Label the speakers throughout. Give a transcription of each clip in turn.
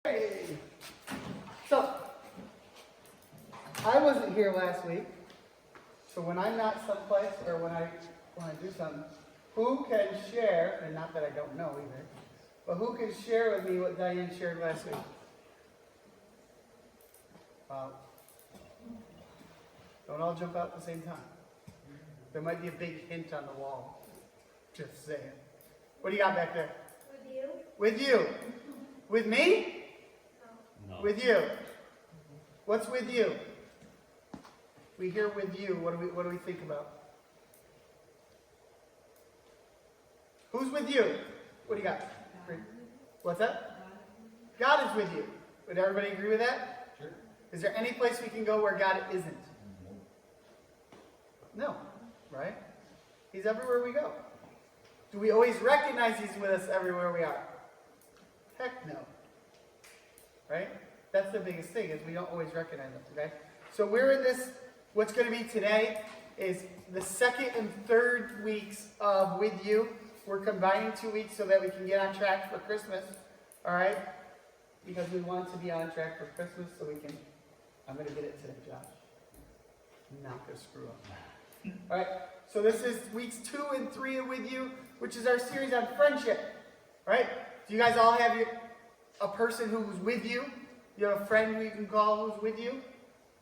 Speaker 1: Hey. So, I wasn't here last week, so when I'm not someplace or when I do something, who can share, and not that I don't know either, but who can share with me what Diane shared last week? Don't all jump out at the same time. There might be a big hint on the wall. Just saying. What do you got back there?
Speaker 2: With you.
Speaker 1: With you. With me?
Speaker 3: No.
Speaker 1: With you. What's with you? We hear with you. What do we think about? Who's with you? What do you got? What's that? God is with you. Would everybody agree with that?
Speaker 3: Sure.
Speaker 1: Is there any place we can go where God isn't? No. Right? He's everywhere we go. Do we always recognize He's with us everywhere we are? Heck no. Right? That's the biggest thing, is we don't always recognize Him. Okay? So we're in this, what's going to be today is the second and third weeks of With You. We're combining 2 weeks so that we can get on track for Christmas. Alright? Because we want to be on track for Christmas so we can, I'm going to get it today, Josh. I'm not going to screw up. Alright? So this is weeks 2 and 3 of With You, which is our series on friendship. Right? Do you guys all have a person who's with you? You have a friend who you can call who's with you?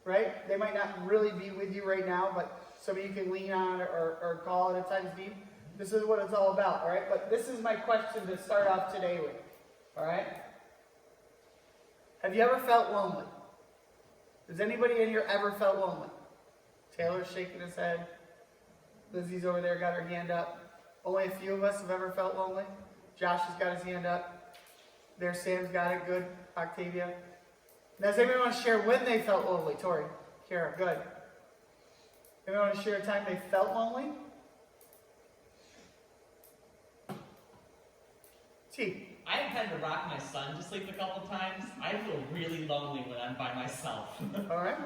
Speaker 1: Right? They might not really be with you right now, but somebody you can lean on or call at a time's need. This is what it's all about, all right? But this is my question to start off today with, all right? Have you ever felt lonely? Has anybody in here ever felt lonely? Taylor's shaking his head. Lizzie's over there, got her hand up. Only a few of us have ever felt lonely. Josh has got his hand up. There, Sam's got it. Good. Octavia. Now, does anybody want to share when they felt lonely? Tori, Kara, good. Anybody want to share a time they felt lonely? T.
Speaker 3: I've had to rock my son to sleep a couple times. I feel really lonely when I'm by myself.
Speaker 1: All right.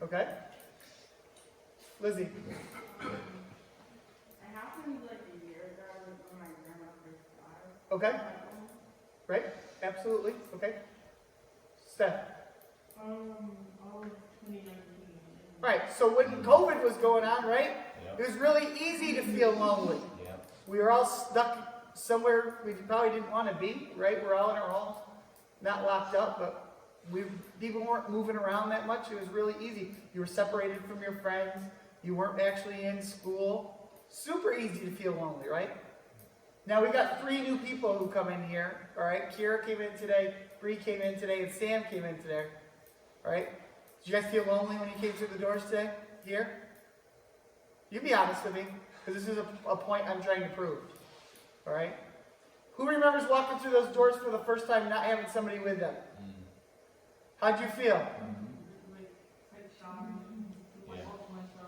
Speaker 1: Okay. Lizzie.
Speaker 4: It happened like a year ago when my grandma first died.
Speaker 1: Okay. Right? Absolutely. Okay. Steph.
Speaker 4: All of 2019.
Speaker 1: Right. So when COVID was going on, right?
Speaker 3: Yep.
Speaker 1: It was really easy to feel lonely.
Speaker 3: Yep.
Speaker 1: We were all stuck somewhere we probably didn't want to be, right? We're all in our homes, not locked up, but people weren't moving around that much. It was really easy. You were separated from your friends. You weren't actually in school. Super easy to feel lonely, right? Now we got 3 new people who come in here, all right? Kira came in today, Bree came in today, and Sam came in today, all right? Did you guys feel lonely when you came through the doors today? Here? You be honest with me, because this is a point I'm trying to prove. All right? Who remembers walking through those doors for the first time and not having somebody with them? How'd you feel?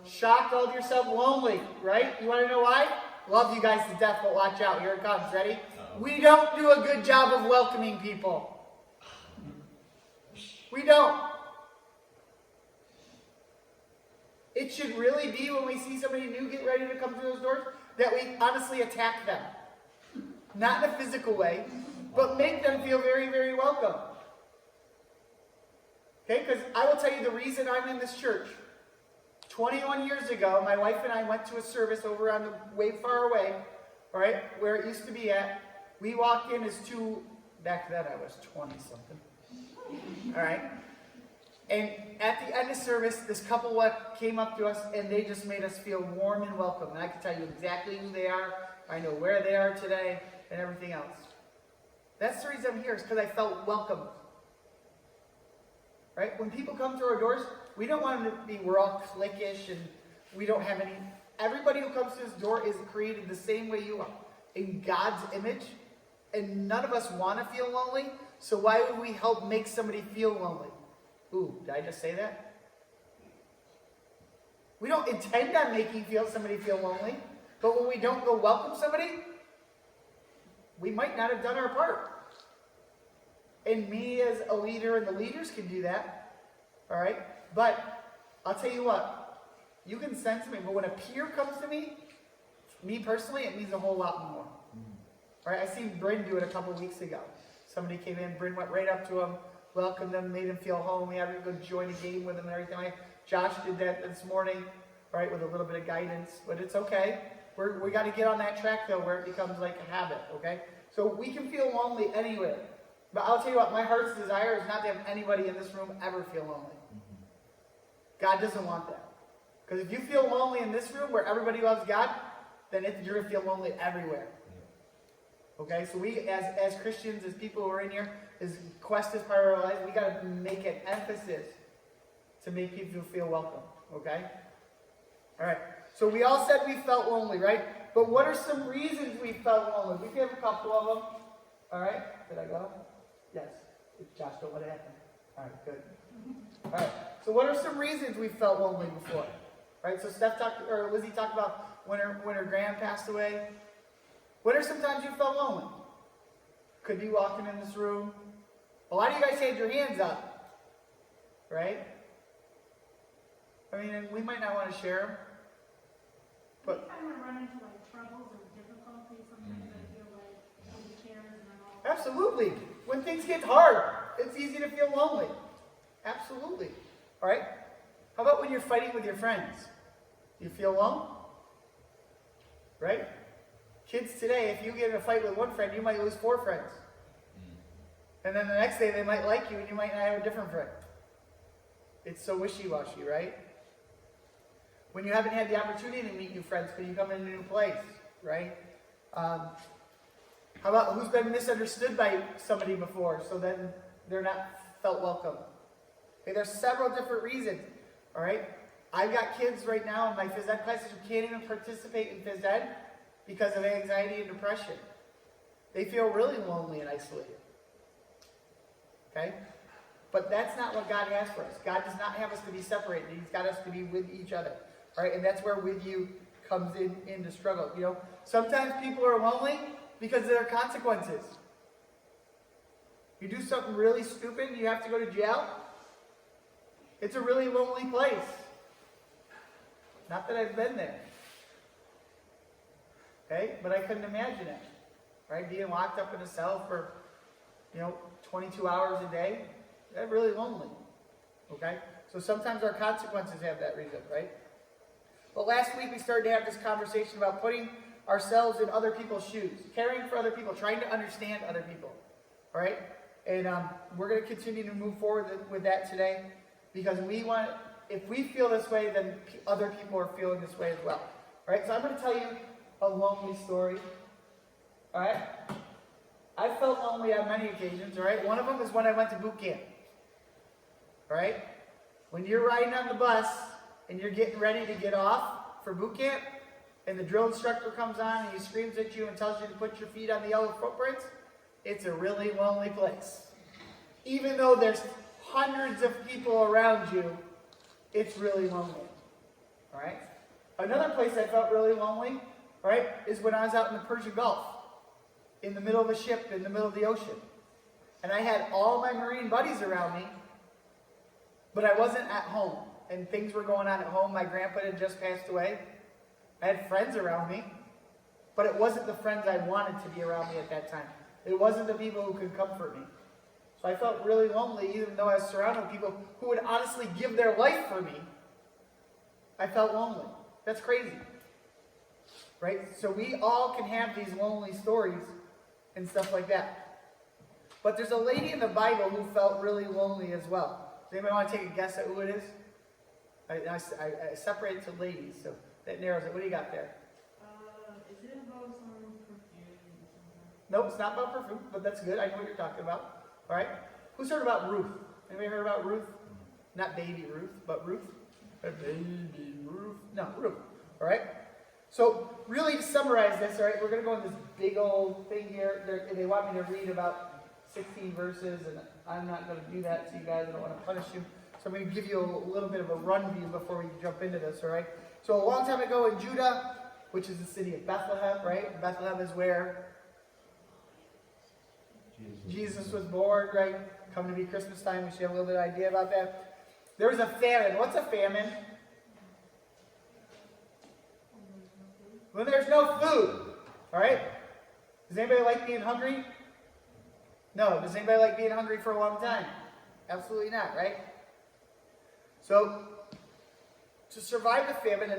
Speaker 1: Shocked all to yourself, lonely, right? You want to know why? Love you guys to death, but watch out. Here it comes. Ready? We don't do a good job of welcoming people. We don't. It should really be when we see somebody new get ready to come through those doors that we honestly attack them. Not in a physical way, but make them feel very, very welcome. Okay, because I will tell you the reason I'm in this church. 21 years ago, my wife and I went to a service over on the way far away, all right, where it used to be at. We walked in as 2, back then I was 20-something, all right? And at the end of service, this couple came up to us, and they just made us feel warm and welcome. And I can tell you exactly who they are. I know where they are today, and everything else. That's the reason I'm here, is because I felt welcome. Right? When people come through our doors, we don't want them to be, we're all cliquish, and we don't have any. Everybody who comes to this door is created the same way you are, in God's image. And none of us want to feel lonely, so why would we help make somebody feel lonely? Ooh, did I just say that? We don't intend on making somebody feel lonely, but when we don't go welcome somebody, we might not have done our part. And me as a leader, and the leaders can do that, all right? But I'll tell you what, you can sense me, but when a peer comes to me personally, it means a whole lot more. All right? I seen Bryn do it a couple weeks ago. Somebody came in, Bryn went right up to them, welcomed them, made them feel home. We had to go join a game with them and everything. Josh did that this morning, right, with a little bit of guidance, but it's okay. We got to get on that track, though, where it becomes like a habit, okay? So we can feel lonely anywhere. But I'll tell you what, my heart's desire is not to have anybody in this room ever feel lonely. God doesn't want that. Because if you feel lonely in this room where everybody loves God, then you're going to feel lonely everywhere. Okay, so we as Christians, as people who are in here, as Quest is part of our life, we got to make an emphasis to make people feel welcome. Okay? All right. So we all said we felt lonely, right? But what are some reasons we felt lonely? We can have a couple of them. All right? Did I go? Yes. Josh, don't let it happen. All right, good. All right. So what are some reasons we felt lonely before? Right? So Lizzie talked about when her grand passed away. When are some times you felt lonely? Could be walking in this room. A lot of you guys had your hands up. Right? I mean, and we might not want to share them. But
Speaker 4: Anytime I run into like troubles or difficulties, sometimes I feel like nobody cares and I'm all.
Speaker 1: absolutely. When things get hard, it's easy to feel lonely. Absolutely. All right? How about when you're fighting with your friends? You feel alone? Right? Kids today, if you get in a fight with one friend, you might lose 4 friends. And then the next day they might like you and you might not have a different friend. It's so wishy-washy, right? When you haven't had the opportunity to meet new friends because you come in a new place, right? How about who's been misunderstood by somebody before, so then they're not felt welcome? Okay, there's several different reasons, all right? I've got kids right now in my phys ed classes who can't even participate in phys ed because of anxiety and depression. They feel really lonely and isolated. Okay? But that's not what God has for us. God does not have us to be separated. He's got us to be with each other. All right? And that's where with you comes into struggle. You know, sometimes people are lonely because there are consequences. You do something really stupid and you have to go to jail. It's a really lonely place. Not that I've been there. Okay? But I couldn't imagine it. Right? Being locked up in a cell for, 22 hours a day. That's really lonely. Okay? So sometimes our consequences have that reason, right? But last week we started to have this conversation about putting ourselves in other people's shoes, caring for other people, trying to understand other people. All right? And we're going to continue to move forward with that today because if we feel this way, then other people are feeling this way as well. All right? So I'm going to tell you a lonely story. All right? I felt lonely on many occasions. All right? One of them is when I went to boot camp. All right? When you're riding on the bus and you're getting ready to get off for boot camp, and the drill instructor comes on and he screams at you and tells you to put your feet on the yellow footprints, it's a really lonely place. Even though there's hundreds of people around you, it's really lonely. All right? Another place I felt really lonely, all right, is when I was out in the Persian Gulf, in the middle of a ship, in the middle of the ocean. And I had all my Marine buddies around me, but I wasn't at home. And things were going on at home. My grandpa had just passed away. I had friends around me, but it wasn't the friends I wanted to be around me at that time. It wasn't the people who could comfort me. So I felt really lonely, even though I was surrounded with people who would honestly give their life for me. I felt lonely. That's crazy. Right? So we all can have these lonely stories and stuff like that. But there's a lady in the Bible who felt really lonely as well. Does anybody want to take a guess at who it is? I separated to ladies, so that narrows it. What do you got there?
Speaker 4: Is it about some perfume?
Speaker 1: Nope, it's not about perfume, but that's good. I know what you're talking about. All right? Who's heard about Ruth? Anybody heard about Ruth? Not baby Ruth, but Ruth. Baby Ruth. No, Ruth. All right? So, really to summarize this, all right, we're going to go in this big old thing here. They want me to read about 16 verses, and I'm not going to do that to you guys. I don't want to punish you. So I'm going to give you a little bit of a run view before we jump into this, all right? So a long time ago in Judah, which is the city of Bethlehem, right? Bethlehem is where Jesus was born, right? Coming to be Christmas time, we should have a little bit of idea about that. There was a famine. What's a famine? When there's no food, all right? Does anybody like being hungry? No. Does anybody like being hungry for a long time? Absolutely not, right? So, to survive the famine,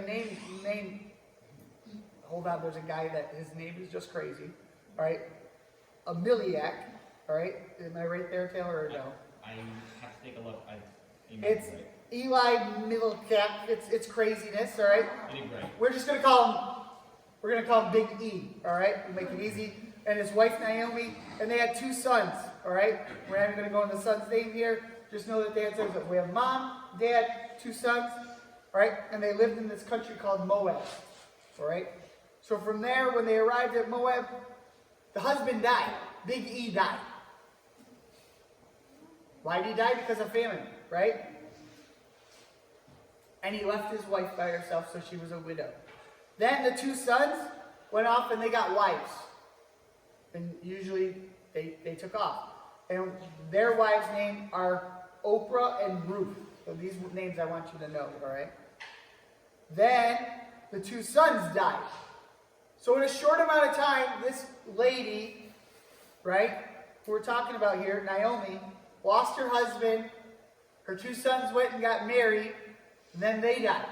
Speaker 1: hold on, there's a guy that his name is just crazy, all right? Ameliak, all right? Am I right there, Taylor, or no?
Speaker 3: I have to take a look.
Speaker 1: It's
Speaker 3: right.
Speaker 1: Eli Milcap. It's craziness, all right?
Speaker 3: You did great.
Speaker 1: We're just gonna call him Big E, all right? We'll make it easy. And his wife Naomi, and they had 2 sons, all right? We're not even gonna go into the son's name here. Just know that they had sons. We have mom, dad, 2 sons, all right? And they lived in this country called Moab, all right? So from there, when they arrived at Moab, the husband died. Big E died. Why did he die? Because of famine, right? And he left his wife by herself, so she was a widow. Then the 2 sons went off and they got wives. And usually they took off. And their wives' names are Oprah and Ruth. So these names I want you to know, all right? Then the 2 sons died. So in a short amount of time, this lady, right, who we're talking about here, Naomi, lost her husband. Her 2 sons went and got married. And then they died.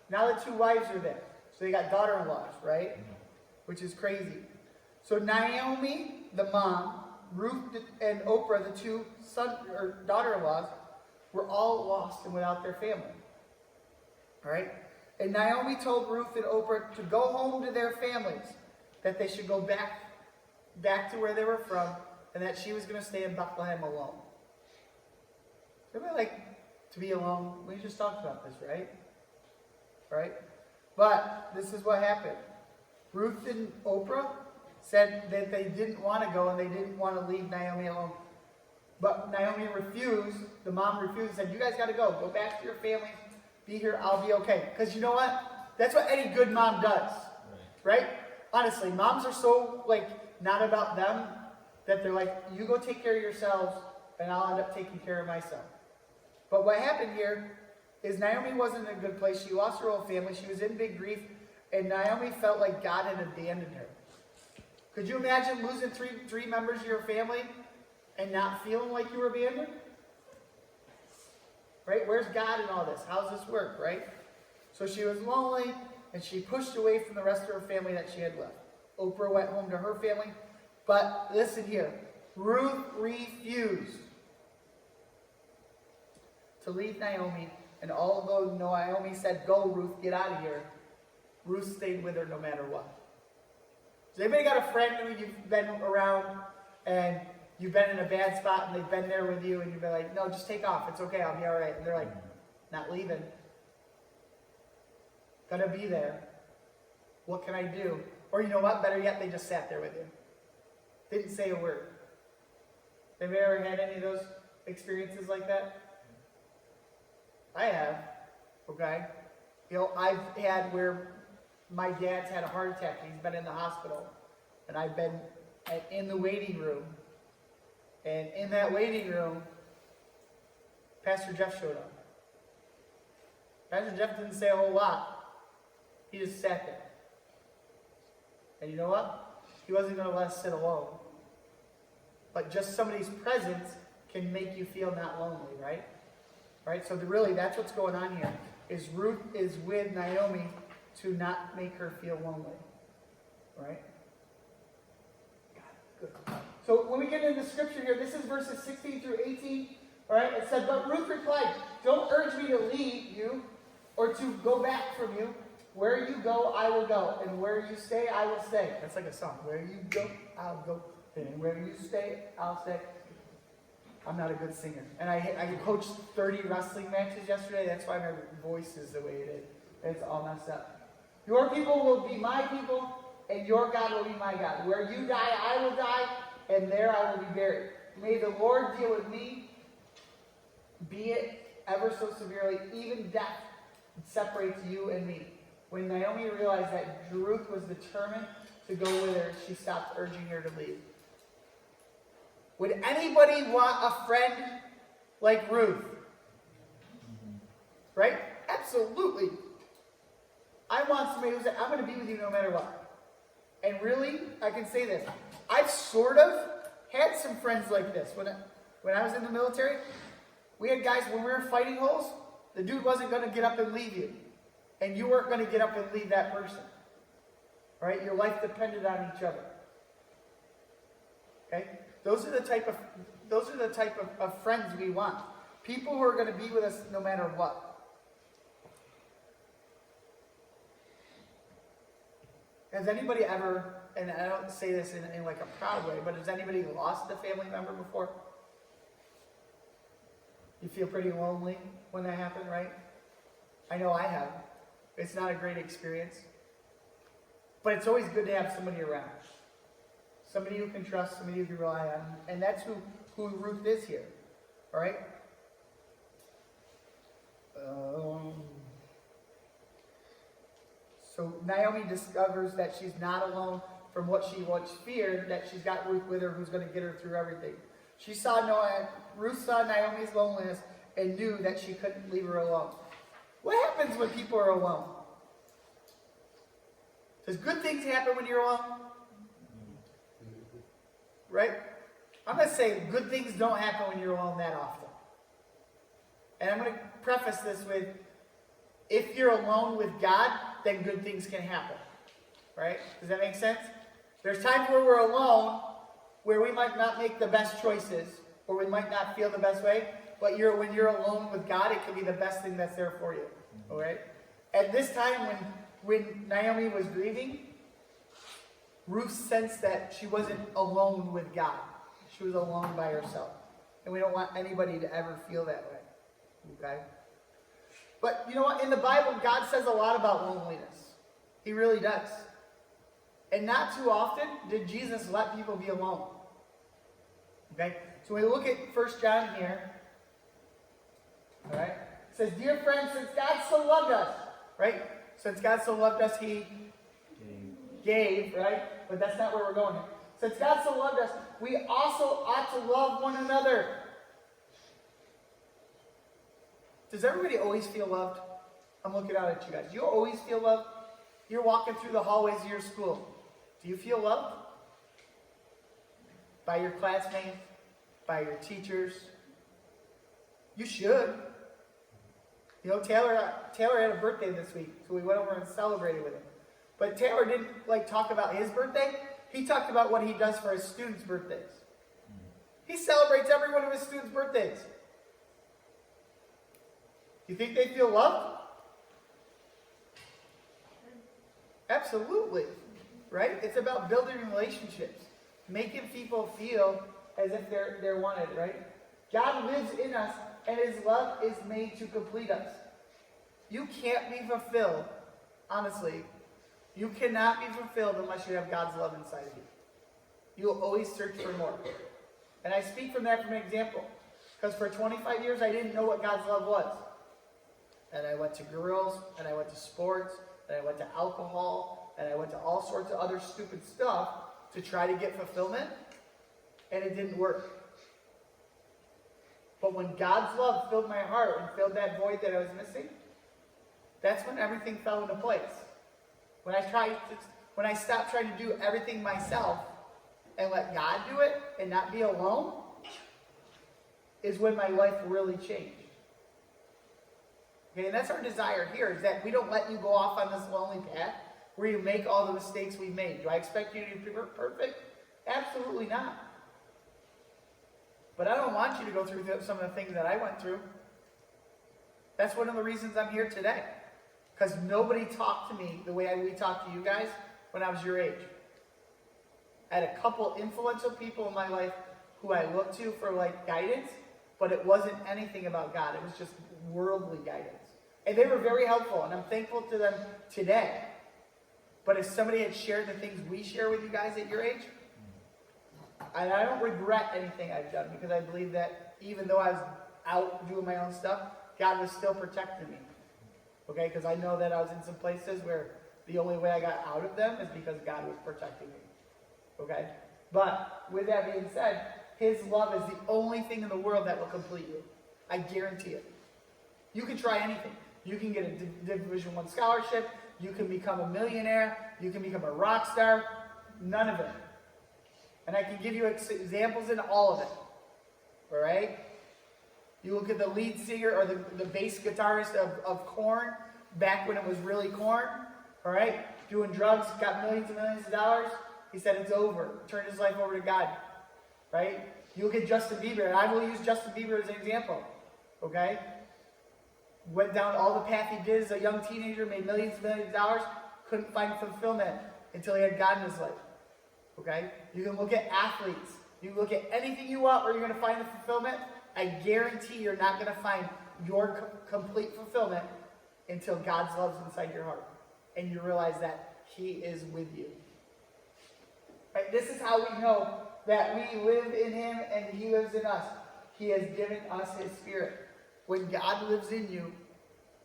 Speaker 1: Now the 2 wives are there. So they got daughter-in-laws, right? Which is crazy. So Naomi, the mom, Ruth and Oprah, the 2 daughter-in-laws, were all lost and without their family. All right? And Naomi told Ruth and Oprah to go home to their families, that they should go back to where they were from, and that she was going to stay in Bethlehem alone. Everybody like to be alone? We just talked about this, right? Right? But this is what happened. Ruth and Oprah said that they didn't want to go and they didn't want to leave Naomi alone. But Naomi refused. The mom refused and said, you guys got to go. Go back to your family. Be here. I'll be okay. Because you know what? That's what any good mom does. Right? Honestly, moms are so, not about them that they're like, you go take care of yourselves and I'll end up taking care of myself. But what happened here is Naomi wasn't in a good place. She lost her whole family. She was in big grief. And Naomi felt like God had abandoned her. Could you imagine losing three members of your family and not feeling like you were abandoned? Right? Where's God in all this? How's this work, right? So she was lonely, and she pushed away from the rest of her family that she had left. Oprah went home to her family. But listen here. Ruth refused to leave Naomi. And although Naomi said, go, Ruth, get out of here, Ruth stayed with her no matter what. Has anybody got a friend who you've been around and you've been in a bad spot and they've been there with you and you've been like, no, just take off. It's okay. I'll be all right. And they're like, not leaving. Gotta be there. What can I do? Or you know what? Better yet, they just sat there with you. Didn't say a word. Have you ever had any of those experiences like that? I have. Okay? You know, I've had where my dad's had a heart attack. He's been in the hospital. And I've been in the waiting room. And in that waiting room, Pastor Jeff showed up. Pastor Jeff didn't say a whole lot. He just sat there. And you know what? He wasn't going to let us sit alone. But just somebody's presence can make you feel not lonely, right? Right? So really, that's what's going on here. Is Ruth is with Naomi to not make her feel lonely. Right? Good. So when we get into scripture here, this is verses 16 through 18. All right? It said, but Ruth replied, don't urge me to leave you or to go back from you. Where you go, I will go. And where you stay, I will stay. That's like a song. Where you go, I'll go. And where you stay, I'll stay. I'm not a good singer. And I coached 30 wrestling matches yesterday. That's why my voice is the way it is. It's all messed up. Your people will be my people, and your God will be my God. Where you die, I will die, and there I will be buried. May the Lord deal with me, be it ever so severely, even death separates you and me. When Naomi realized that Ruth was determined to go with her, she stopped urging her to leave. Would anybody want a friend like Ruth? Right? Absolutely. I want somebody who said, I'm going to be with you no matter what. And really, I can say this. I've sort of had some friends like this. When I was in the military, we had guys, when we were fighting holes, the dude wasn't going to get up and leave you. And you weren't going to get up and leave that person. Right? Your life depended on each other. Okay? Those are the type of friends we want. People who are going to be with us no matter what. Has anybody ever, and I don't say this in like a proud way, but has anybody lost a family member before? You feel pretty lonely when that happened, right? I know I have. It's not a great experience. But it's always good to have somebody around. Somebody you can trust, somebody you can rely on. And that's who Ruth is here. All right? So Naomi discovers that she's not alone from what she once feared, that she's got Ruth with her who's going to get her through everything. Ruth saw Naomi's loneliness and knew that she couldn't leave her alone. What happens when people are alone? Does good things happen when you're alone? Right? I'm going to say good things don't happen when you're alone that often. And I'm going to preface this with, if you're alone with God, then good things can happen. Right? Does that make sense? There's times where we're alone, where we might not make the best choices, or we might not feel the best way, but when you're alone with God, it can be the best thing that's there for you. All right? At this time, when Naomi was grieving, Ruth sensed that she wasn't alone with God. She was alone by herself. And we don't want anybody to ever feel that way. Okay? But you know what? In the Bible, God says a lot about loneliness. He really does. And not too often did Jesus let people be alone. Okay? So when we look at 1 John here, all right? It says, "Dear friends, since God so loved us," right? Since God so loved us, He gave, right? But that's not where we're going here. Since God so loved us, we also ought to love one another. Does everybody always feel loved? I'm looking out at you guys. Do you always feel loved? You're walking through the hallways of your school. Do you feel loved? By your classmates? By your teachers? You should. You know, Taylor had a birthday this week, so we went over and celebrated with him. But Taylor didn't talk about his birthday. He talked about what he does for his students' birthdays. He celebrates every one of his students' birthdays. You think they feel loved? Absolutely. Right? It's about building relationships. Making people feel as if they're wanted, right? God lives in us, and His love is made to complete us. You can't be fulfilled, honestly. You cannot be fulfilled unless you have God's love inside of you. You will always search for more. And I speak from that from an example. Because for 25 years, I didn't know what God's love was. And I went to girls, and I went to sports, and I went to alcohol, and I went to all sorts of other stupid stuff to try to get fulfillment, and it didn't work. But when God's love filled my heart and filled that void that I was missing, that's when everything fell into place. When I stopped trying to do everything myself and let God do it and not be alone, is when my life really changed. Okay, and that's our desire here, is that we don't let you go off on this lonely path where you make all the mistakes we made. Do I expect you to be perfect? Absolutely not. But I don't want you to go through some of the things that I went through. That's one of the reasons I'm here today. Because nobody talked to me the way we talked to you guys when I was your age. I had a couple influential people in my life who I looked to for guidance, but it wasn't anything about God. It was just worldly guidance. And they were very helpful, and I'm thankful to them today. But if somebody had shared the things we share with you guys at your age, and I don't regret anything I've done, because I believe that even though I was out doing my own stuff, God was still protecting me. Okay, because I know that I was in some places where the only way I got out of them is because God was protecting me. Okay? But with that being said, His love is the only thing in the world that will complete you. I guarantee it. You can try anything. You can get a Division I scholarship. You can become a millionaire. You can become a rock star. None of it. And I can give you examples in all of it. All right? You look at the lead singer or the bass guitarist of Korn, back when it was really Korn, all right? Doing drugs, got millions and millions of dollars. He said it's over. Turned his life over to God, right? You look at Justin Bieber, and I will use Justin Bieber as an example, okay? Went down all the path he did as a young teenager, made millions and millions of dollars, couldn't find fulfillment until he had God in his life, okay? You can look at athletes. You can look at anything you want where you're going to find the fulfillment. I guarantee you're not going to find your complete fulfillment until God's love's inside your heart. And you realize that He is with you. Right? This is how we know that we live in Him and He lives in us. He has given us His Spirit. When God lives in you,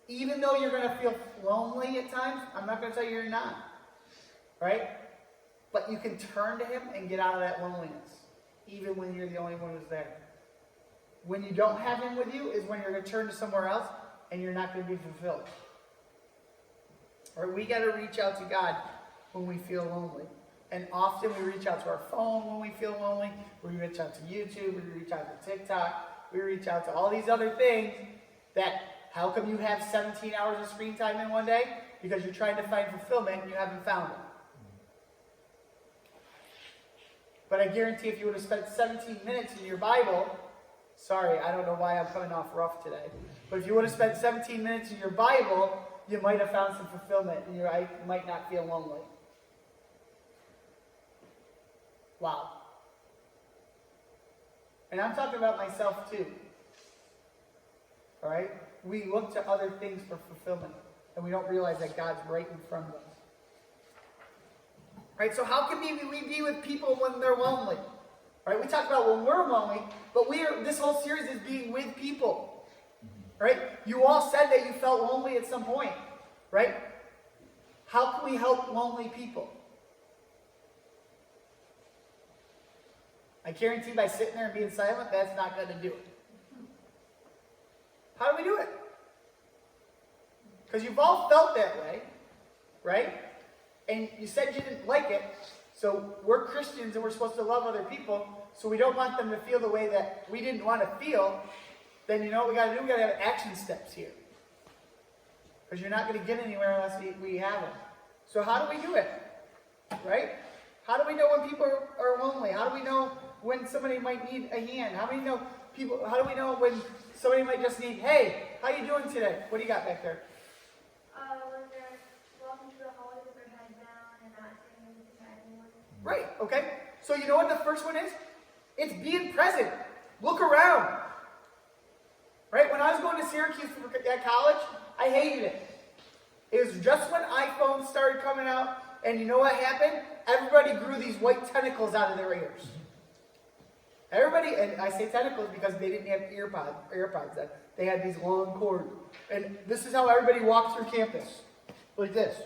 Speaker 1: even though you're going to feel lonely at times, I'm not going to tell you you're not. Right? But you can turn to Him and get out of that loneliness, even when you're the only one who's there. When you don't have Him with you is when you're going to turn to somewhere else and you're not going to be fulfilled. Or we got to reach out to God when we feel lonely. And often we reach out to our phone when we feel lonely. We reach out to YouTube. We reach out to TikTok. We reach out to all these other things that, how come you have 17 hours of screen time in one day? Because you're trying to find fulfillment and you haven't found it. But I guarantee if you would have spent 17 minutes in your Bible, sorry, I don't know why I'm coming off rough today, but if you would have spent 17 minutes in your Bible, you might have found some fulfillment and you might not feel lonely. Wow. And I'm talking about myself too. All right? We look to other things for fulfillment, and we don't realize that God's right in front of us. Right? So how can we be with people when they're lonely? Right? We talk about when we're lonely, but this whole series is being with people. Right? You all said that you felt lonely at some point. Right? How can we help lonely people? I guarantee by sitting there and being silent, that's not going to do it. How do we do it? Because you've all felt that way, right? And you said you didn't like it, so we're Christians and we're supposed to love other people, so we don't want them to feel the way that we didn't want to feel. Then you know what we got to do? We got to have action steps here. Because you're not going to get anywhere unless we have them. So how do we do it? Right? How do we know when people are lonely? How do we know when somebody might need a hand? How do we know when somebody might just need, hey, how you doing today? What do you got back there?
Speaker 2: When they're walking through the hallway with their head down and not saying anything to anyone.
Speaker 1: Right, okay. So you know what the first one is? It's being present. Look around. Right? When I was going to Syracuse at college, I hated it. It was just when iPhones started coming out, and you know what happened? Everybody grew these white tentacles out of their ears. Everybody, and I say tentacles because they didn't have AirPods then. They had these long cords. And this is how everybody walked through campus. Like this.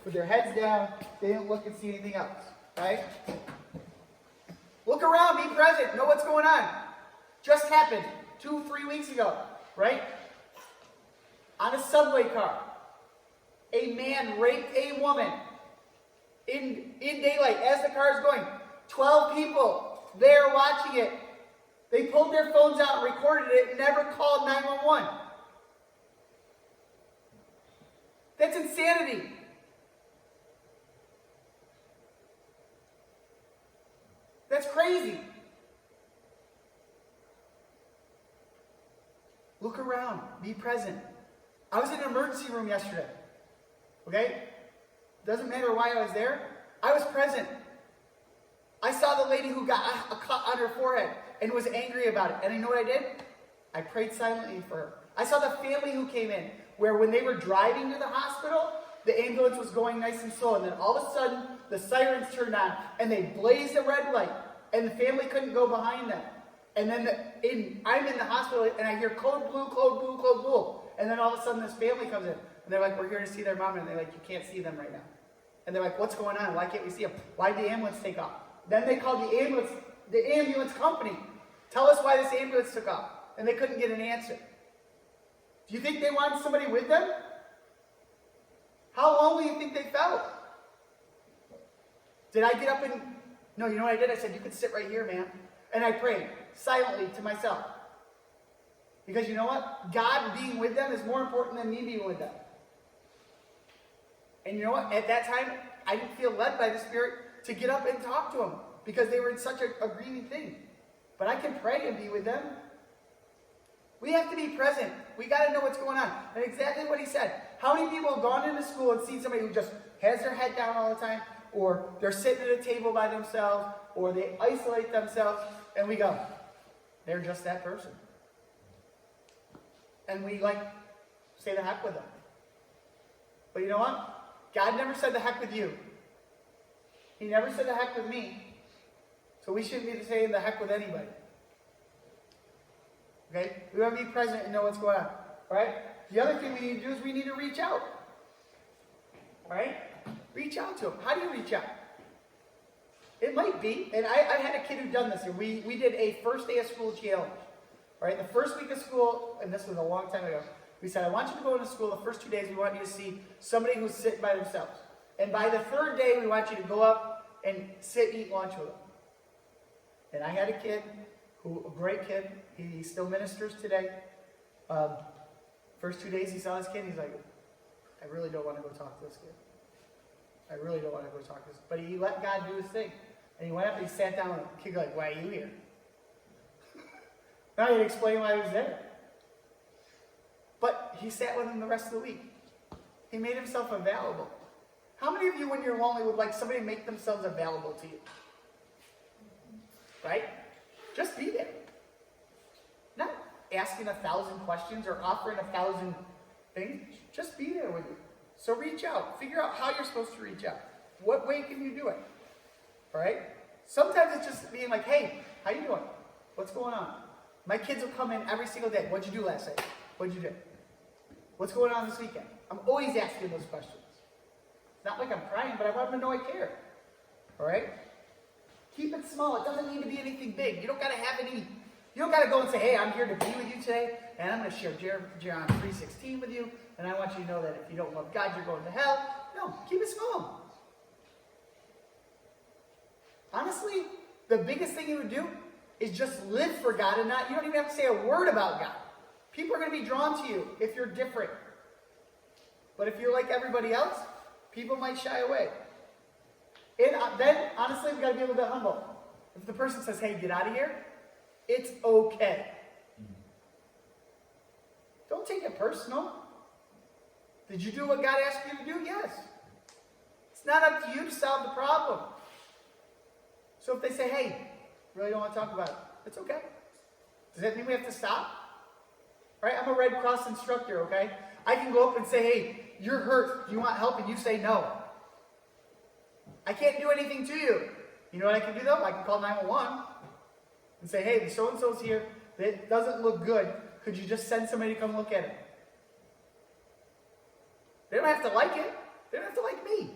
Speaker 1: With their heads down, they didn't look and see anything else. Right? Look around, be present, know what's going on. Just happened 2-3 weeks ago, right? On a subway car, a man raped a woman in daylight as the car is going. 12 people there watching it. They pulled their phones out and recorded it and never called 911. That's insanity. That's crazy. Look around. Be present. I was in an emergency room yesterday. Okay? Doesn't matter why I was there. I was present. I saw the lady who got a cut on her forehead and was angry about it. And you know what I did? I prayed silently for her. I saw the family who came in, where when they were driving to the hospital, the ambulance was going nice and slow. And then all of a sudden, the sirens turned on, and they blazed a red light. And the family couldn't go behind them. And then I'm in the hospital, and I hear code blue, code blue, code blue. And then all of a sudden, this family comes in. And they're like, we're here to see their mom. And they're like, you can't see them right now. And they're like, what's going on? Why can't we see them? Why'd the ambulance take off? Then they called the ambulance company. Tell us why this ambulance took off. And they couldn't get an answer. Do you think they wanted somebody with them? How lonely do you think they felt? Did I get up and No, you know what I did? I said, you could sit right here, man. And I prayed silently to myself. Because you know what? God being with them is more important than me being with them. And you know what? At that time, I didn't feel led by the Spirit to get up and talk to them because they were in such a grieving thing. But I can pray and be with them. We have to be present. We got to know what's going on. And exactly what he said. How many people have gone into school and seen somebody who just has their head down all the time, or they're sitting at a table by themselves, or they isolate themselves, and we go, they're just that person. And we say the heck with them. But you know what? God never said the heck with you. He never said the heck with me. So we shouldn't be saying the heck with anybody. Okay? We want to be present and know what's going on. Alright? The other thing we need to do is we need to reach out. Alright? Reach out to them. How do you reach out? It might be, and I had a kid who done this, and we did a first day of school challenge. Right? The first week of school, and this was a long time ago, we said, I want you to go into school the first 2 days, we want you to see somebody who's sitting by themselves. And by the third day, we want you to go up and sit and eat lunch with them. And I had a kid, a great kid, he still ministers today. First 2 days he saw this kid, he's like, I really don't want to go talk to this kid. I really don't want to go talk to this. But he let God do his thing. And he went up and he sat down with the kid like, why are you here? Now he explained why he was there. But he sat with him the rest of the week. He made himself available. How many of you, when you're lonely, would like somebody to make themselves available to you? Right? Just be there. Not asking 1,000 questions or offering 1,000 things. Just be there with you. So reach out. Figure out how you're supposed to reach out. What way can you do it? All right? Sometimes it's just being like, hey, how you doing? What's going on? My kids will come in every single day. What'd you do last night? What'd you do? What's going on this weekend? I'm always asking those questions. It's not like I'm prying, but I want them to know I care. All right? Keep it small. It doesn't need to be anything big. You don't got to have any. You don't got to go and say, hey, I'm here to be with you today, and I'm going to share John 3:16 with you, and I want you to know that if you don't love God, you're going to hell. No, keep it small. Honestly, the biggest thing you would do is just live for God and you don't even have to say a word about God. People are going to be drawn to you if you're different. But if you're like everybody else, people might shy away. And then, honestly, we've got to be a little bit humble. If the person says, hey, get out of here, it's okay. Don't take it personal. Did you do what God asked you to do? Yes. It's not up to you to solve the problem. So if they say, hey, really don't want to talk about it, it's okay. Does that mean we have to stop? Right? I'm a Red Cross instructor, okay? I can go up and say, hey, you're hurt. Do you want help? And you say no. I can't do anything to you. You know what I can do, though? I can call 911 and say, hey, so-and-so's here. It doesn't look good. Could you just send somebody to come look at it? They don't have to like it. They don't have to like me.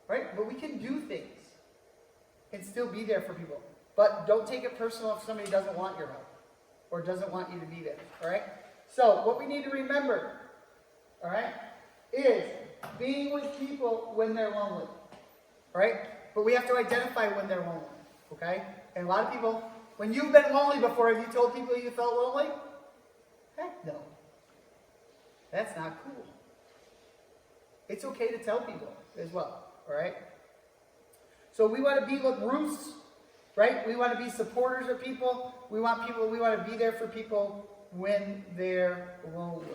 Speaker 1: Right? But we can do things and still be there for people. But don't take it personal if somebody doesn't want your help or doesn't want you to be there. All right? So what we need to remember, all right, is being with people when they're lonely. All right? But we have to identify when they're lonely. Okay? And a lot of people, when you've been lonely before, have you told people you felt lonely? Heck no. That's not cool. It's okay to tell people as well. All right? So we want to be like Ruths, right? We want to be supporters of people. We want to be there for people when they're lonely.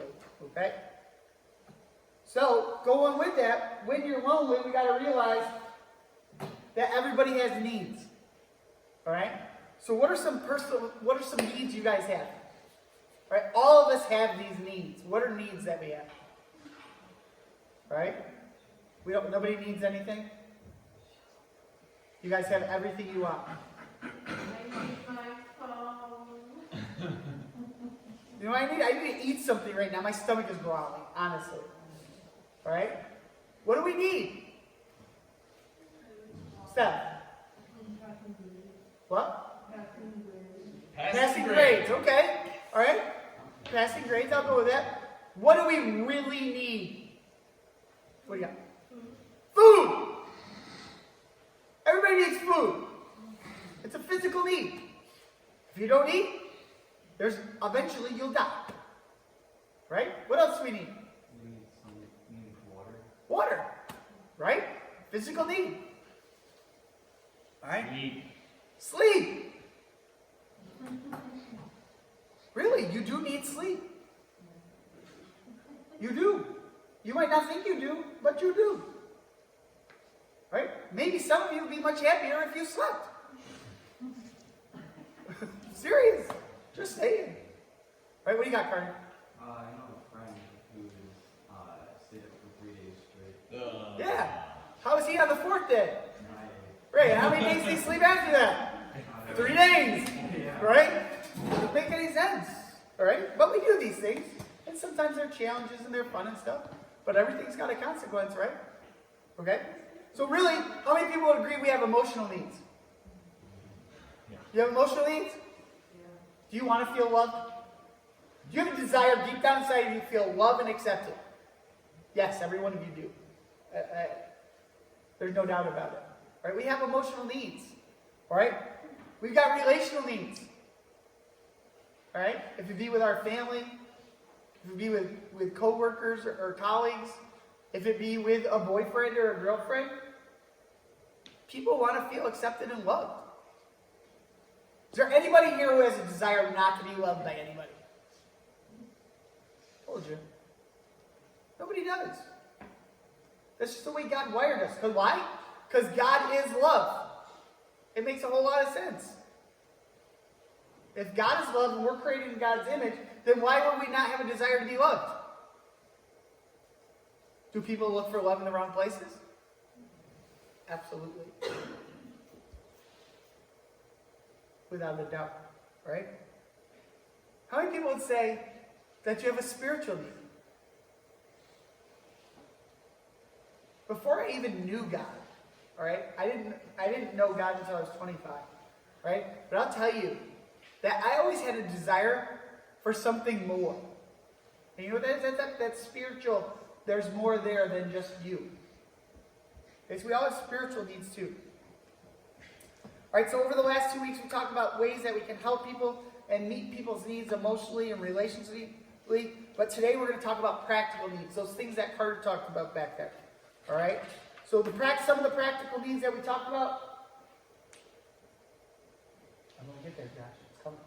Speaker 1: Okay? So, going with that, when you're lonely, we got to realize that everybody has needs. All right? So what are some needs you guys have? All right? All of us have these needs. What are needs that we have? Right? Nobody needs anything? You guys have everything you want.
Speaker 4: I need my phone.
Speaker 1: You know what I need? I need to eat something right now. My stomach is growling, honestly. All right? What do we need? Steph. What? Passing grades. Okay. All right. Passing grades. I'll go with that. What do we really need? What do you got? Food. If you don't eat, eventually you'll die. Right? What else do we need?
Speaker 5: We need water.
Speaker 1: Water. Right? Physical need. Alright? Sleep. Really, you do need sleep. You do. You might not think you do, but you do. Right? Maybe some of you would be much happier if you slept. Serious. Just saying. Right? What do you got, Carter?
Speaker 5: I know a friend who stayed up for 3 days straight.
Speaker 1: Yeah. How was he on the 4th day?
Speaker 5: Night.
Speaker 1: Right. How many days did he sleep after that? 3 days.
Speaker 5: Yeah.
Speaker 1: Right? Doesn't make any sense. All right? But we do these things. And sometimes they're challenges and they're fun and stuff. But everything's got a consequence, right? Okay? So really, how many people would agree we have emotional needs? You have emotional needs? Do you want to feel loved? Do you have a desire deep down inside of you to feel loved and accepted? Yes, every one of you do. There's no doubt about it. Right? We have emotional needs. All right? We've got relational needs. All right? If it be with our family, if it be with coworkers or colleagues, if it be with a boyfriend or a girlfriend, people want to feel accepted and loved. Is there anybody here who has a desire not to be loved by anybody? Told you. Nobody does. That's just the way God wired us. Because why? Because God is love. It makes a whole lot of sense. If God is love and we're created in God's image, then why would we not have a desire to be loved? Do people look for love in the wrong places? Absolutely. Without a doubt. Right? How many people would say that you have a spiritual need? Before I even knew God, all right, I didn't know God until I was 25, right? But I'll tell you that I always had a desire for something more. And you know that's spiritual. There's more there than just you. Okay, so we all have spiritual needs too. All right, so over the last 2 weeks, we talked about ways that we can help people and meet people's needs emotionally and relationally. But today we're going to talk about practical needs, those things that Carter talked about back there. All right? So some of the practical needs that we talked about. I'm going to get there, Josh. It's coming.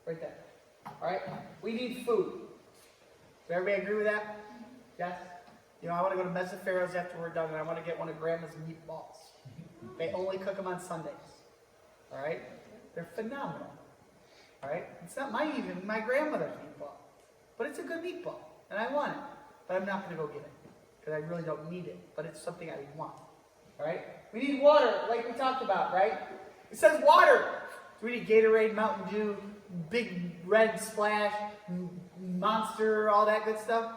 Speaker 1: Right there. All right? We need food. Does everybody agree with that? Yes? You know, I want to go to Mesa Pharaoh's after we're done, and I want to get one of Grandma's meatballs. They only cook them on Sundays. All right? They're phenomenal. All right? It's not even my grandmother's meatball. But it's a good meatball, and I want it. But I'm not going to go get it, because I really don't need it. But it's something I want. All right? We need water, like we talked about, right? It says water. So we need Gatorade, Mountain Dew, Big Red Splash, Monster, all that good stuff.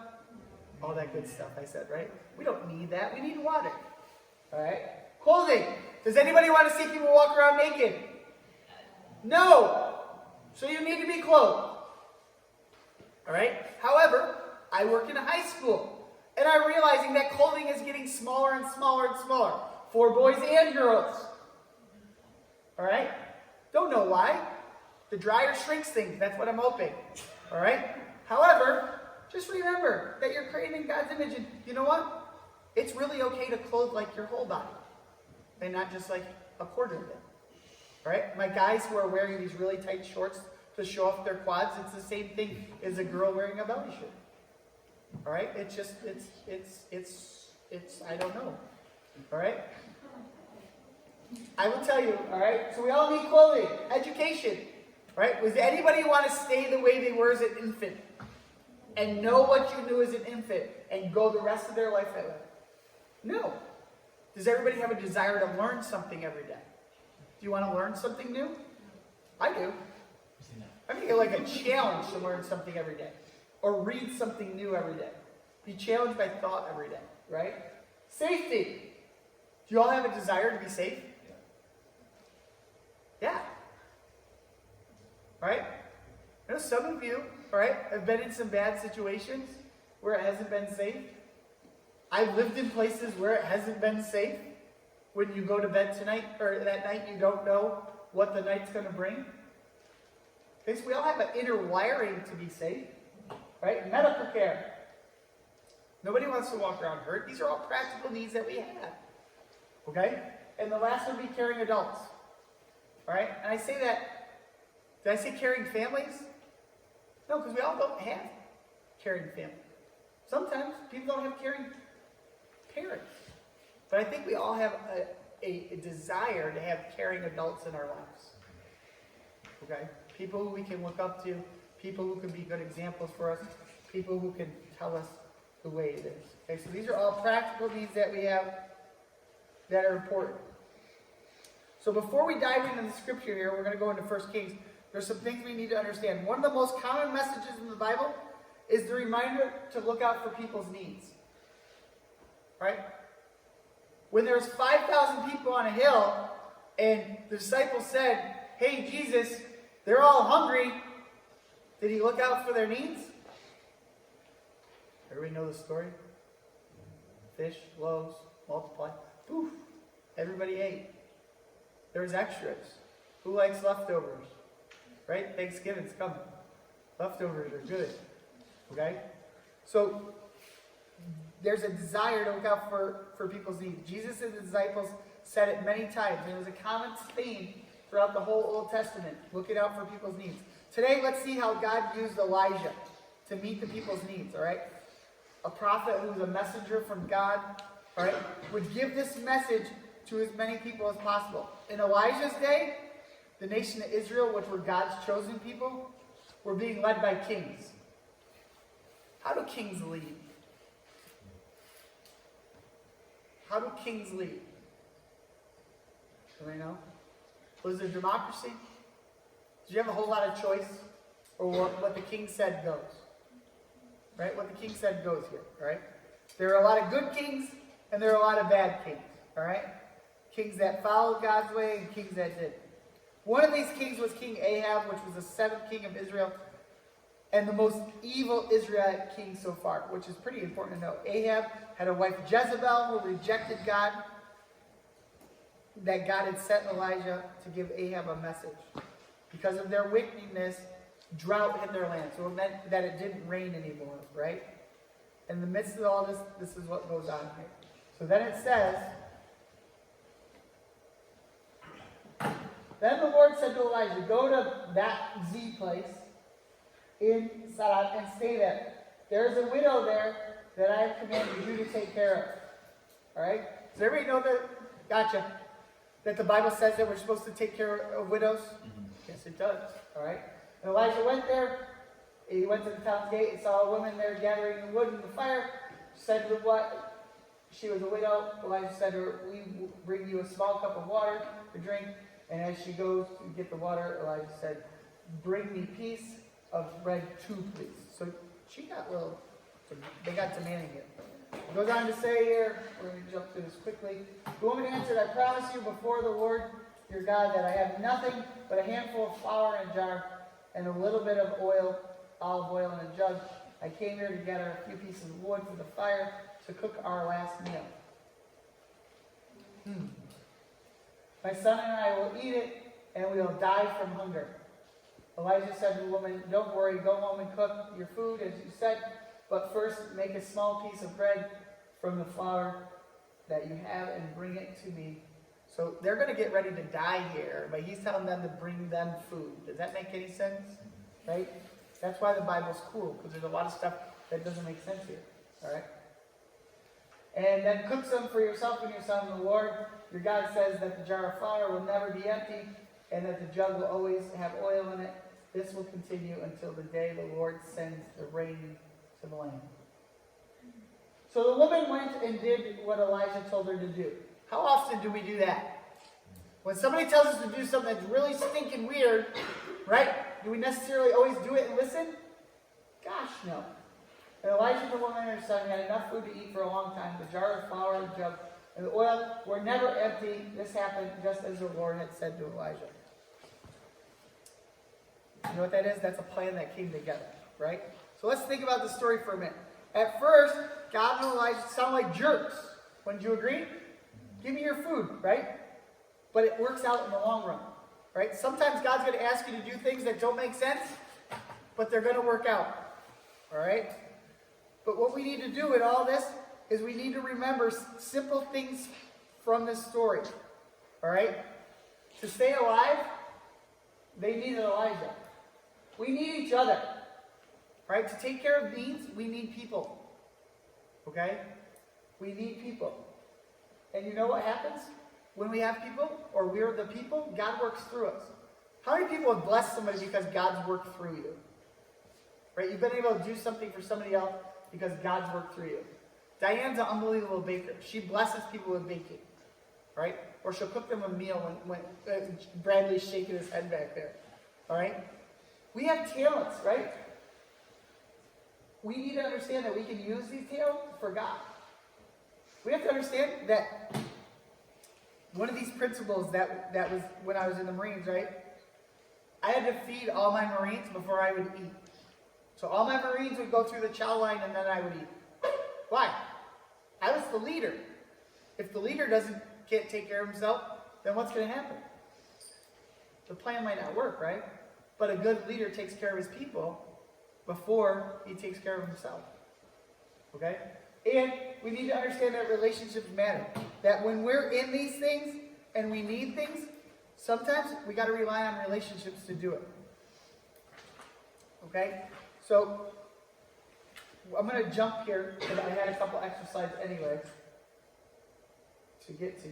Speaker 1: All that good stuff, I said, right? We don't need that. We need water. All right? Clothing. Does anybody want to see people walk around naked? No. So you need to be clothed. All right? However, I work in a high school, and I'm realizing that clothing is getting smaller and smaller and smaller for boys and girls. All right? Don't know why. The dryer shrinks things. That's what I'm hoping. All right? However, just remember that you're created in God's image, and you know what? It's really okay to clothe like your whole body, and not just like a quarter of it. All right? My guys who are wearing these really tight shorts to show off their quads, it's the same thing as a girl wearing a belly shirt. All right? It's just, I don't know. All right? I will tell you, all right? So we all need clothing, education, right? Does anybody want to stay the way they were as an infant and know what you knew as an infant and go the rest of their life that way? No. Does everybody have a desire to learn something every day? Do you want to learn something new? I do. I think it's like a challenge to learn something every day or read something new every day. Be challenged by thought every day, right? Safety. Do you all have a desire to be safe? Yeah. Right? I know some of you, right, have been in some bad situations where it hasn't been safe. I've lived in places where it hasn't been safe. When you go to bed tonight, or that night, you don't know what the night's going to bring. Okay, so we all have an inner wiring to be saved, right? Medical care. Nobody wants to walk around hurt. These are all practical needs that we have. Okay? And the last would be caring adults. All right? And I say that, did I say caring families? No, because we all don't have caring families. Sometimes people don't have caring parents. But I think we all have a desire to have caring adults in our lives. Okay? People who we can look up to, people who can be good examples for us, people who can tell us the way it is. Okay, so these are all practical needs that we have that are important. So before we dive into the scripture here, we're going to go into 1 Kings. There's some things we need to understand. One of the most common messages in the Bible is the reminder to look out for people's needs. Right? When there was 5,000 people on a hill, and the disciples said, "Hey, Jesus, they're all hungry." Did he look out for their needs? Everybody know the story? Fish, loaves, multiply. Poof. Everybody ate. There's extras. Who likes leftovers? Right? Thanksgiving's coming. Leftovers are good. Okay? So, there's a desire to look out for people's needs. Jesus and the disciples said it many times. It was a common theme throughout the whole Old Testament. Looking out for people's needs. Today, let's see how God used Elijah to meet the people's needs, all right? A prophet who was a messenger from God, all right, would give this message to as many people as possible. In Elijah's day, the nation of Israel, which were God's chosen people, were being led by kings. How do kings lead? How do kings lead? Do they know? Was there democracy? Did you have a whole lot of choice? Or what the king said goes? Right? What the king said goes here. Right? There are a lot of good kings and there are a lot of bad kings. Alright? Kings that followed God's way and kings that didn't. One of these kings was King Ahab, which was the seventh king of Israel, and the most evil Israelite king so far, which is pretty important to know. Ahab had a wife Jezebel who rejected God, that God had sent Elijah to give Ahab a message. Because of their wickedness, drought hit their land. So it meant that it didn't rain anymore, right? In the midst of all this, this is what goes on here. So then it says, "Then the Lord said to Elijah, go to that Z place in Sarepta and stay there. There is a widow there that I have commanded you to take care of." All right? Does everybody know that? Gotcha. That the Bible says that we're supposed to take care of widows? Mm-hmm. Yes, it does. All right? And Elijah went there. He went to the town's gate and saw a woman there gathering the wood in the fire. Said to what? She was a widow. Elijah said to her, "We will bring you a small cup of water to drink." And as she goes to get the water, Elijah said, "Bring me a piece of bread too, please." So she got they got demanding it. It goes on to say here, we're going to jump through this quickly. The woman answered, "I promise you before the Lord your God that I have nothing but a handful of flour in a jar and a little bit of oil, olive oil in a jug. I came here to gather a few pieces of wood for the fire to cook our last meal. My son and I will eat it, and we will die from hunger." Elijah said to the woman, "Don't worry, go home and cook your food as you said, but first make a small piece of bread from the flour that you have and bring it to me." So they're going to get ready to die here, but he's telling them to bring them food. Does that make any sense? Right? That's why the Bible's cool, because there's a lot of stuff that doesn't make sense here. All right? "And then cook some for yourself and your son. The Lord your God says that the jar of flour will never be empty, and that the jug will always have oil in it. This will continue until the day the Lord sends the rain to the land." So the woman went and did what Elijah told her to do. How often do we do that? When somebody tells us to do something that's really stinking weird, right? Do we necessarily always do it and listen? Gosh, no. And Elijah, the woman, and her son had enough food to eat for a long time. The jar of flour, the jug, and the oil were never empty. This happened just as the Lord had said to Elijah. You know what that is? That's a plan that came together, right? So let's think about the story for a minute. At first, God and Elijah sound like jerks. Wouldn't you agree? Give me your food, right? But it works out in the long run. Right? Sometimes God's going to ask you to do things that don't make sense, but they're going to work out. All right? But what we need to do in all this is we need to remember simple things from this story. All right? To stay alive, they needed Elijah. We need each other. All right? To take care of needs, we need people. Okay? We need people. And you know what happens when we have people, or we're the people? God works through us. How many people have blessed somebody because God's worked through you? Right? You've been able to do something for somebody else because God's worked through you. Diane's an unbelievable baker. She blesses people with baking. Right? Or she'll cook them a meal when Bradley's shaking his head back there. All right? We have talents, right? We need to understand that we can use these talents for God. We have to understand that one of these principles that was when I was in the Marines, right? I had to feed all my Marines before I would eat. So all my Marines would go through the chow line and then I would eat. Why? I was the leader. If the leader can't take care of himself, then what's going to happen? The plan might not work, right? But a good leader takes care of his people before he takes care of himself. Okay? And we need to understand that relationships matter. That when we're in these things and we need things, sometimes we got to rely on relationships to do it. Okay? So, I'm going to jump here because I had a couple exercises anyway to get to.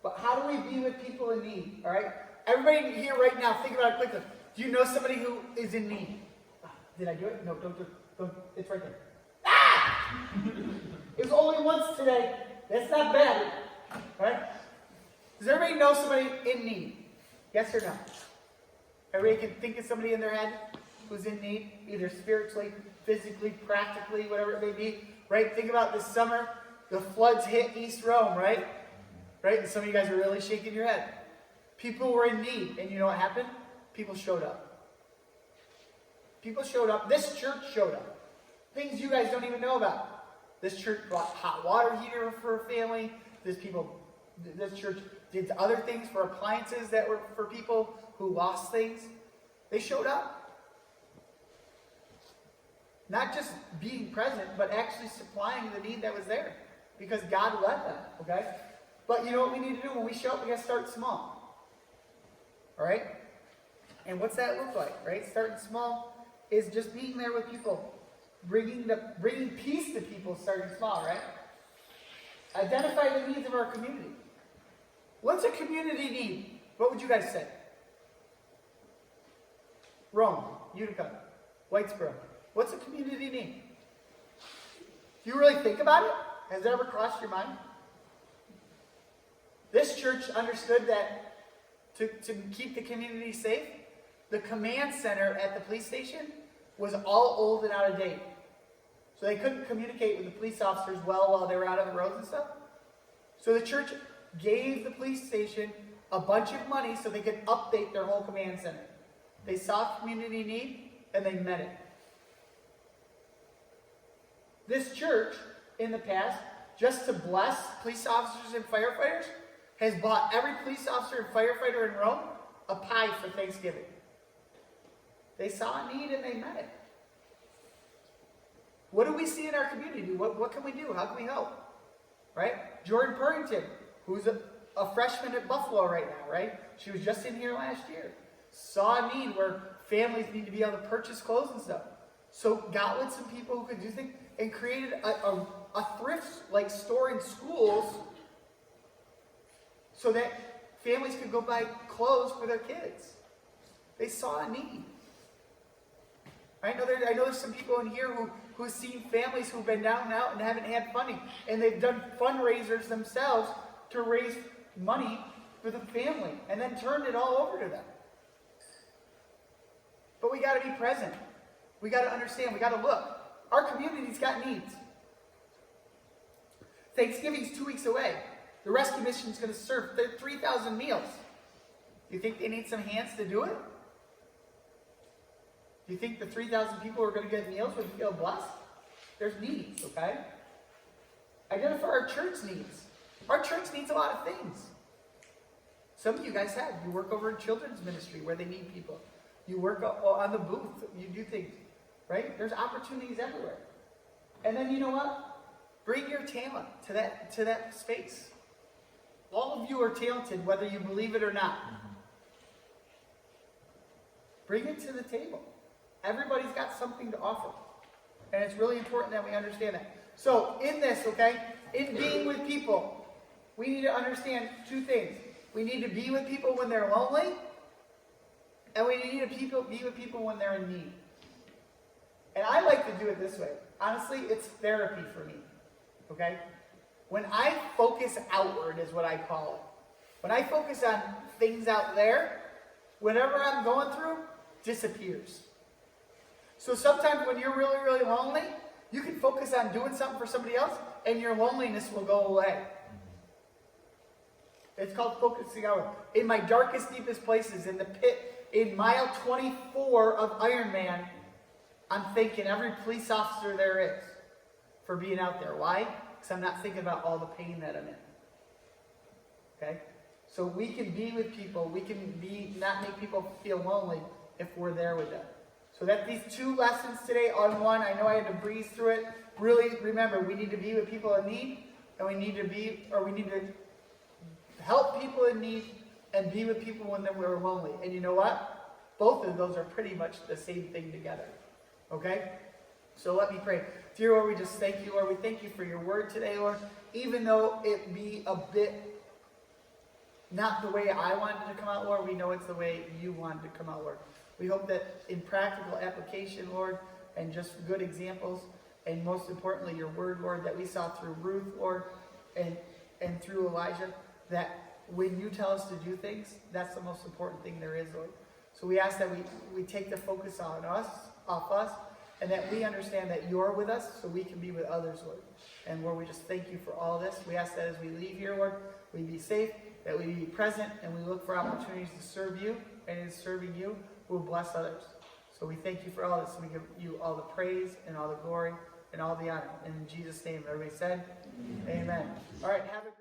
Speaker 1: But how do we be with people in need? All right? Everybody here right now, think about it quickly. Do you know somebody who is in need? Did I do it? No, don't do it. Don't. It's right there. Ah! It was only once today. That's not bad. Right? Does everybody know somebody in need? Yes or no? Everybody can think of somebody in their head who's in need, either spiritually, physically, practically, whatever it may be. Right? Think about this summer. The floods hit East Rome, right? Right? And some of you guys are really shaking your head. People were in need. And you know what happened? People showed up. People showed up. This church showed up. Things you guys don't even know about. This church brought hot water heater for a family. This church did other things for appliances that were for people who lost things. They showed up. Not just being present, but actually supplying the need that was there. Because God led them. Okay? But you know what we need to do when we show up? We got to start small. Alright? And what's that look like? Right? Starting small is just being there with people. Bringing peace to people starting small, right? Identify the needs of our community. What's a community need? What would you guys say? Rome, Utica, Whitesboro. What's a community need? Do you really think about it? Has it ever crossed your mind? This church understood that to keep the community safe, the command center at the police station was all old and out of date. So they couldn't communicate with the police officers well while they were out on the roads and stuff. So the church gave the police station a bunch of money so they could update their whole command center. They saw community need and they met it. This church, in the past, just to bless police officers and firefighters, has bought every police officer and firefighter in Rome a pie for Thanksgiving. They saw a need and they met it. What do we see in our community? What can we do? How can we help? Right? Jordan Purrington, who's a freshman at Buffalo right now, right? She was just in here last year. Saw a need where families need to be able to purchase clothes and stuff. So got with some people who could do things and created a thrift store in schools so that families could go buy clothes for their kids. They saw a need. I know there's some people in here who've seen families who've been down and out and haven't had funding. And they've done fundraisers themselves to raise money for the family. And then turned it all over to them. But we got to be present. We got to understand. We got to look. Our community's got needs. Thanksgiving's 2 weeks away. The rescue mission's going to serve 3,000 meals. Do you think they need some hands to do it? Do you think the 3,000 people who are going to get meals would feel blessed? There's needs, okay? Identify our church needs. Our church needs a lot of things. Some of you guys have. You work over in children's ministry where they need people. You work on the booth. You do things, right? There's opportunities everywhere. And then you know what? Bring your talent to that space. All of you are talented, whether you believe it or not. Bring it to the table. Everybody's got something to offer. And it's really important that we understand that. So, in this, okay, in being with people, we need to understand two things. We need to be with people when they're lonely, and we need to be with people when they're in need. And I like to do it this way. Honestly, it's therapy for me. Okay? When I focus outward is what I call it. When I focus on things out there, whatever I'm going through disappears. So sometimes when you're really, really lonely, you can focus on doing something for somebody else, and your loneliness will go away. It's called focusing outward. In my darkest, deepest places, in the pit, in mile 24 of Ironman, I'm thanking every police officer there is for being out there. Why? Because I'm not thinking about all the pain that I'm in. Okay? So we can be with people. We can not make people feel lonely if we're there with them. So that these two lessons today on one, I know I had to breeze through it. Really remember, we need to be with people in need, and we need to help people in need and be with people when we're lonely. And you know what? Both of those are pretty much the same thing together. Okay? So let me pray. Dear Lord, we just thank you, Lord. We thank you for your word today, Lord. Even though it be a bit not the way I wanted it to come out, Lord, we know it's the way you wanted it to come out, Lord. We hope that in practical application, Lord, and just good examples, and most importantly, your word, Lord, that we saw through Ruth, Lord, and through Elijah, that when you tell us to do things, that's the most important thing there is, Lord. So we ask that we take the focus off us, and that we understand that you're with us so we can be with others, Lord. And Lord, we just thank you for all this. We ask that as we leave here, Lord, we be safe, that we be present, and we look for opportunities to serve you, and in serving you, we'll bless others. So we thank you for all this. We give you all the praise and all the glory and all the honor. And in Jesus' name, everybody said, Amen. All right, have a